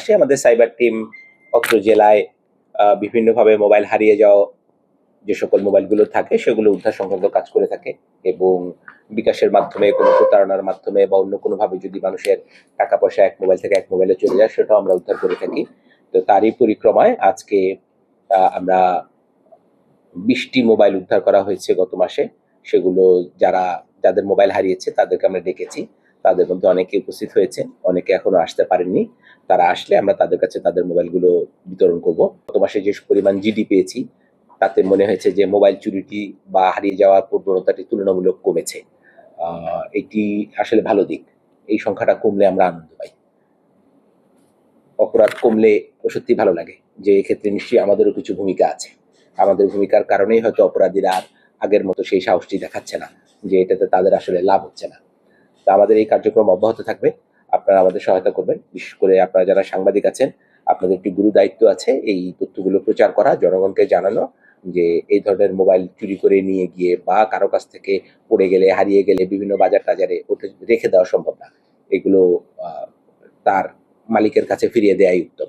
মাসে আমাদের cyber team অত্র জেলায় বিভিন্নভাবে মোবাইল হারিয়ে যাওয়া যে সকল মোবাইলগুলো থাকে সেগুলো উদ্ধার সংক্রান্ত কাজ করে থাকে এবং বিকাশের মাধ্যমে কোনো প্রতারণার মাধ্যমে বা অন্য কোনোভাবে যদি মানুষের টাকা পয়সা এক মোবাইল থেকে এক মোবাইলে চলে যায় সেটাও আমরা উদ্ধার করে থাকি। তো তারই পরিক্রমায় আজকে আমরা 20টি মোবাইল উদ্ধার করা হয়েছে গত মাসে। সেগুলো যাদের মোবাইল হারিয়েছে তাদেরকে আমরা ডেকেছি। তাদের মধ্যে অনেকে উপস্থিত হয়েছে, অনেকে এখনো আসতে পারেননি। তারা আসলে আমরা তাদের কাছে তাদের মোবাইলগুলো বিতরণ করব। গত মাসে যে পরিমাণ জিডি পেয়েছি তাতে মনে হয়েছে যে মোবাইল চুরিটি বা হারিয়ে যাওয়ার প্রবণতাটি তুলনামূলক কমেছে। এটি আসলে ভালো দিক। এই সংখ্যাটা কমলে আমরা আনন্দ পাই। অপরাধ কমলে সত্যি ভালো লাগে যে এক্ষেত্রে নিশ্চয়ই আমাদেরও কিছু ভূমিকা আছে। আমাদের ভূমিকার কারণেই হয়তো অপরাধীরা আর আগের মতো সেই সাহসটি দেখাচ্ছে না যে এটাতে তাদের আসলে লাভ হচ্ছে না। তো আমাদের এই কার্যক্রম অব্যাহত থাকবে। আপনারা আমাদের সহায়তা করবেন। বিশেষ করে আপনারা যারা সাংবাদিক আছেন, আপনাদের একটি গুরু দায়িত্ব আছে এই তথ্যগুলো প্রচার করা, জনগণকে জানানো যে এই ধরনের মোবাইল চুরি করে নিয়ে গিয়ে বা কারো কাছ থেকে পড়ে গেলে, হারিয়ে গেলে বিভিন্ন বাজার-টাজারে রেখে দেওয়া সম্ভব না। এগুলো তার মালিকের কাছে ফিরিয়ে দেওয়াই উত্তম।